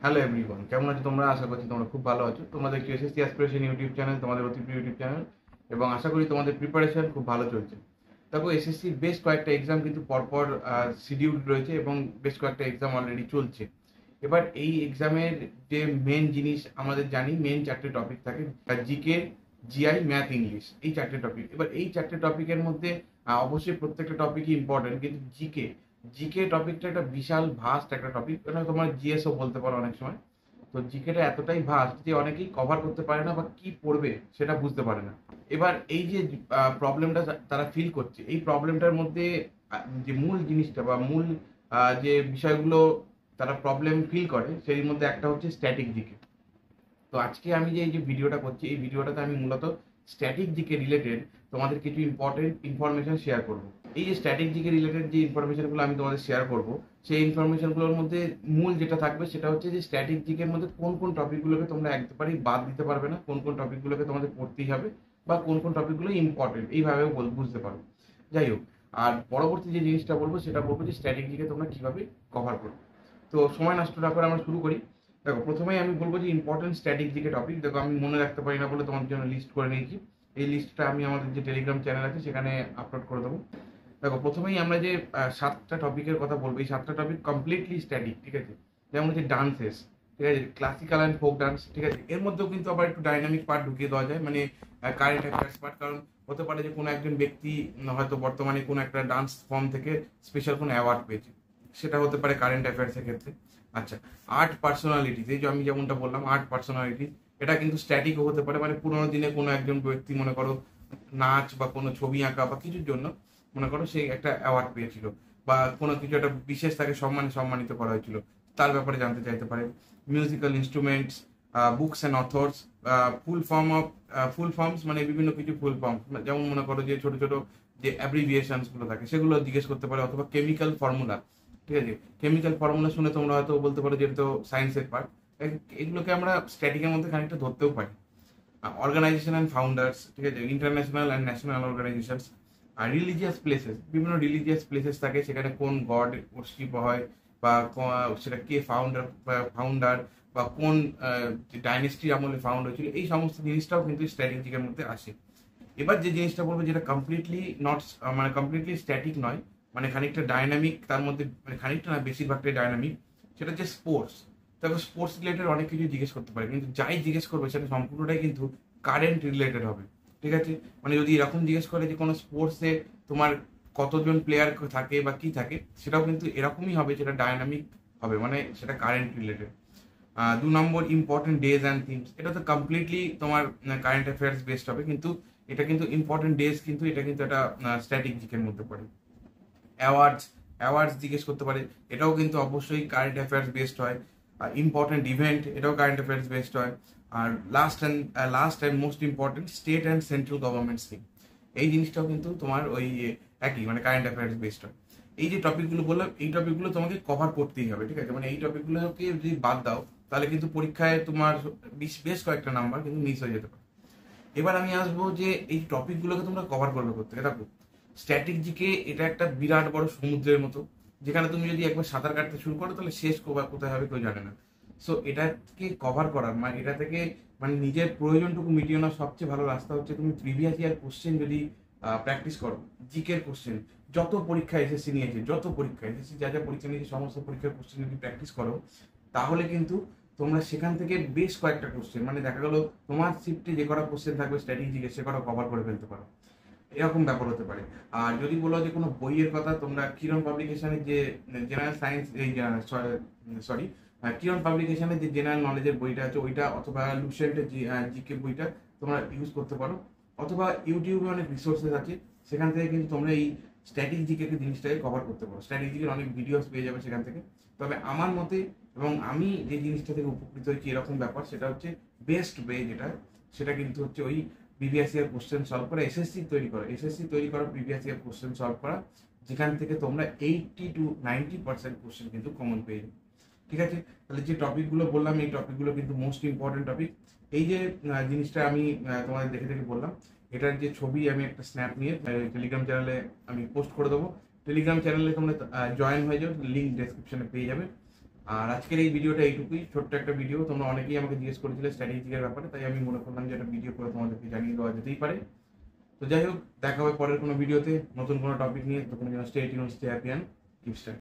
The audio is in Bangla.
হ্যালো এভরিওয়ান, কেমন আছো তোমরা? আশা করছি তোমরা খুব ভালো আছো। তোমাদের এসএসসি অ্যাসপিরেশন ইউটিউব চ্যানেল, তোমাদের অতি প্রিয় ইউটিউব চ্যানেল, এবং আশা করি তোমাদের প্রিপারেশন খুব ভালো চলছে। দেখো, এসএসসির বেশ কয়েকটা এক্সাম কিন্তু পরপর শিডিউল রয়েছে এবং বেশ কয়েকটা এক্সাম অলরেডি চলছে। এবার এই এক্সামের যে মেন জিনিস আমাদের জানি, মেন চারটে টপিক থাকে: জিকে, জিআই, ম্যাথ, ইংলিশ। এই চারটে টপিক। এবার এই চারটে টপিকের মধ্যে অবশ্যই প্রত্যেকটা টপিকই ইম্পর্টেন্ট, কিন্তু জিকে জিকে টপিকটা একটা বিশাল ভাস্ট একটা টপিক। এটা তোমার জিএসও বলতে পারো অনেক সময়। তো জিকেটা এতটাই ভাস্ট যে অনেকেই কভার করতে পারে না বা কি পড়বে সেটা বুঝতে পারে না। এবার এই যে প্রবলেমটা তারা ফিল করছে, এই প্রবলেমটার মধ্যে যে মূল জিনিসটা বা মূল যে বিষয়গুলো তারা প্রবলেম ফিল করে, সেই মধ্যে একটা হচ্ছে স্ট্যাটিক জিকে। তো আজকে আমি যে এই যে ভিডিওটা করছি, এই ভিডিওটাতে আমি মূলত স্ট্যাটিক জিকে রিলেটেড তোমাদের কিছু ইম্পর্টেন্ট ইনফরমেশন শেয়ার করব। এই যে স্ট্যাটিক জিকে রিলেটেড যে ইনফরমেশনগুলো আমি তোমাদের শেয়ার করব, সেই ইনফরমেশনগুলোর মধ্যে মূল যেটা থাকবে সেটা হচ্ছে যে স্ট্যাটিক জিকের মধ্যে কোন কোন টপিকগুলোকে তোমরা একবারেই বাদ দিতে পারবে না, কোন কোন টপিকগুলোকে তোমাদের পড়তেই হবে, বা কোন কোন টপিকগুলো ইম্পর্টেন্ট, এইভাবে বুঝতে পারো। যাই হোক, আর পরবর্তী যে জিনিসটা বলবো সেটা বলবো যে স্ট্যাটিক জিকে তোমরা কিভাবে কভার করবে। তো সময় নষ্ট না করে আমরা শুরু করি। দেখো, প্রথমেই আমি বলবো যে ইম্পর্টেন্ট স্ট্যাটিক জিকে টপিক। দেখো, আমি মনে রাখতে পারি না বলে তোমাদের জন্য লিস্ট করে নিয়েছি। এই লিস্টটা আমি আমাদের যে টেলিগ্রাম চ্যানেল আছে সেখানে আপলোড করে দেবো। দেখো, প্রথমেই আমরা যে 7টা টপিকের কথা বলবো, এই 7টা টপিক কমপ্লিটলি স্ট্যাটিক, ঠিক আছে? যেমন হচ্ছে ডান্সেস, ঠিক আছে, ক্লাসিক্যাল অ্যান্ড ফোক ডান্স, ঠিক আছে। এর মধ্যেও কিন্তু আবার একটু ডাইনামিক পার্ট ঢুকিয়ে দেওয়া যায়, মানে কারেন্ট অ্যাফেয়ার্স পার্ট। কারণ হতে পারে যে কোনো একজন ব্যক্তি হয়তো বর্তমানে কোনো একটা ডান্স ফর্ম থেকে স্পেশাল কোনো অ্যাওয়ার্ড পেয়েছে, সেটা হতে পারে কারেন্ট অ্যাফেয়ার্সের ক্ষেত্রে। আচ্ছা, আর্ট পার্সোনালিটিস, এই যে আমি যেমনটা বললাম আর্ট পার্সোনালিটিস, এটা কিন্তু স্ট্যাটিকও হতে পারে। মানে পুরোনো দিনে কোনো একজন ব্যক্তি, মনে করো নাচ বা কোনো ছবি আঁকা বা কিছুর জন্য মনে করো সে একটা অ্যাওয়ার্ড পেয়েছিল, বা কোনো কিছু একটা বিশেষ তাকে সম্মানিত করা হয়েছিল, তার ব্যাপারে জানতে চাইতে পারে। Musical instruments, books and authors, full forms, মানে বিভিন্ন কিছু ফুল ফর্মস, যেমন মনে করো যে ছোট ছোট যে অ্যাব্রিভিয়েশনস গুলো থাকে সেগুলো জিজ্ঞেস করতে পারে, অথবা কেমিক্যাল ফর্মুলা, ঠিক আছে। কেমিক্যাল ফর্মুলা শুনে তোমরা হয়তো বলতে পারো যে এটা তো সায়েন্সের পার্ট। এগুলোকে আমরা স্ট্যাটিকের মধ্যে খানিকটা ধরতেও পারি। অর্গানাইজেশন অ্যান্ড ফাউন্ডার্স, ঠিক আছে, ইন্টারন্যাশনাল অ্যান্ড ন্যাশনাল অর্গানাইজেশনস। আর রিলিজিয়াস প্লেসেস, বিভিন্ন রিলিজিয়াস প্লেসেস থাকে, সেখানে কোন গড ওয়ার্শিপ হয়, বা সেটা কে ফাউন্ডার বা কোন ডাইনেস্টির আমলে ফাউন্ড হয়েছিল, এই সমস্ত জিনিসটাও কিন্তু স্ট্র্যাটেজিকের মধ্যে আসে। এবার যে জিনিসটা বলবো যেটা কমপ্লিটলি নট, মানে কমপ্লিটলি স্ট্যাটিক নয়, মানে খানিকটা ডাইনামিক, তার মধ্যে মানে খানিকটা না বেশিরভাগটাই ডাইনামিক, সেটা হচ্ছে স্পোর্টস। তবে স্পোর্টস রিলেটেড অনেক কিছু জিজ্ঞেস করতে পারে, কিন্তু যাই জিজ্ঞেস করবে সেটা সম্পূর্ণটাই কিন্তু কারেন্ট রিলেটেড হবে, ঠিক আছে। মানে যদি এরকম জিজ্ঞেস করে যে কোনো স্পোর্টসে তোমার কতজন প্লেয়ার থাকে বা কি থাকে, সেটাও কিন্তু এরকমই হবে, যেটা ডাইনামিক হবে, মানে সেটা current related. 2 number, important days and themes. এটা তো কমপ্লিটলি তোমার কারেন্ট অ্যাফেয়ার্স বেসড হবে, কিন্তু এটা কিন্তু ইম্পর্টেন্ট ডেজ, কিন্তু এটা কিন্তু একটা স্ট্যাটিক জিকের মধ্যে পড়ে। অ্যাওয়ার্ডস, অ্যাওয়ার্ডস জিজ্ঞেস করতে পারে, এটাও কিন্তু অবশ্যই কারেন্ট অ্যাফেয়ার্স বেসড হয়। ইম্পর্টেন্ট ইভেন্ট, এটাও কারেন্ট অ্যাফেয়ার্স বেসড হয়। আর last and most important, state and central government scheme, এই জিনিসটাও কিন্তু তোমার ওই একই, মানে কারেন্ট অ্যাফেয়ার্স বেসড হয়। এই যে টপিকগুলো বললাম, এই টপিকগুলো তোমাকে কভার করতেই হবে, ঠিক আছে। মানে এই টপিকগুলোকে যদি বাদ দাও, তাহলে কিন্তু পরীক্ষায় তোমার বেশ কয়েকটা নাম্বার কিন্তু মিস হয়ে যেতে পারে। এবার আমি আসবো যে এই টপিকগুলোকে তোমরা কভার করবে করতে। দেখো, স্ট্যাটিক জিকে এটা একটা বিরাট বড় সমুদ্রের মতো, যেখানে তুমি যদি একবার সাঁতার কাটতে শুরু করো তাহলে শেষ কোথায় হবে কেউ জানে না। সো এটাকে কভার করার, মানে এটা থেকে মানে নিজের প্রয়োজনটুকু মিটিয়ে নেওয়ার সবচেয়ে ভালো রাস্তা হচ্ছে তুমি প্রিভিয়াস ইয়ার কোশ্চেন যদি প্র্যাকটিস করো। জিকের কোশ্চেন যত পরীক্ষা এসএসসি নিয়েছে, যত পরীক্ষা এসএসসি যা যা পরীক্ষা নিয়েছে, সমস্ত পরীক্ষার কোশ্চেন যদি প্র্যাকটিস করো, তাহলে কিন্তু তোমরা সেখান থেকে বেশ কয়েকটা কোশ্চেন, মানে দেখা গেলো তোমার শিফটে যে কটা কোশ্চেন থাকবে স্ট্র্যাটেজিকে, সে কটা কভার করে ফেলতে পারো, এরকম ব্যাপার হতে পারে। আর যদি বলো যে কোনো বইয়ের কথা, তোমরা কিরণ পাবলিকেশনের যে জেনারেল সায়েন্স, এই সরি কিরণ পাবলিকেশনের যে জেনারেল নলেজের বইটা আছে ওইটা, অথবা লুসেন্টের যে জিকে বইটা তোমরা ইউজ করতে পারো, অথবা ইউটিউবে অনেক রিসোর্সেস আছে, সেখান থেকে কিন্তু তোমরা এই স্ট্যাটিক জিকে জিনিসটাকে কভার করতে পারো। স্ট্যাটিক জিকের অনেক ভিডিওস পেয়ে যাবে সেখান থেকে। তবে আমার মতে, এবং আমি যে জিনিসটা থেকে উপকৃত হয়েছি এরকম ব্যাপার, সেটা হচ্ছে বেস্ট ওয়ে যেটা, সেটা কিন্তু হচ্ছে ওই প্রিভিয়াস ইয়ার কোশ্চেন সলভ করা, এসএসসি তৈরি করা প্রিভিয়াস ইয়ার কোশ্চেন সলভ করা, যেখান থেকে তোমরা 80 to 90% কোশ্চেন কিন্তু কমন পেয়ে যাবে, ঠিক আছে। তাহলে যে টপিকগুলো বললাম, এই টপিকগুলো কিন্তু মোস্ট ইম্পর্টেন্ট টপিক। এই যে জিনিসটা আমি তোমাদের দেখে দেখে বললাম, এটার যে ছবি আমি একটা স্ন্যাপ নিয়ে টেলিগ্রাম চ্যানেলে আমি পোস্ট করে দেবো। টেলিগ্রাম চ্যানেলে তোমরা জয়েন হয়ে যাও, লিঙ্ক ডেসক্রিপশনে পেয়ে যাবে। আর আজকের এই ভিডিওটা এইটুকুই, ছোট্ট একটা ভিডিও। তোমরা অনেকেই আমাকে জিজ্ঞেস করেছিলে স্ট্র্যাটেজিকের ব্যাপারে, তাই আমি মনে করলাম যে একটা ভিডিও করে তোমাদেরকে জানিয়ে দেওয়া যেতেই পারে। তো যাই হোক, দেখা হবে পরের কোনো ভিডিওতে নতুন কোনো টপিক নিয়ে। তখন যেন stay tuned, stay happy and keep style.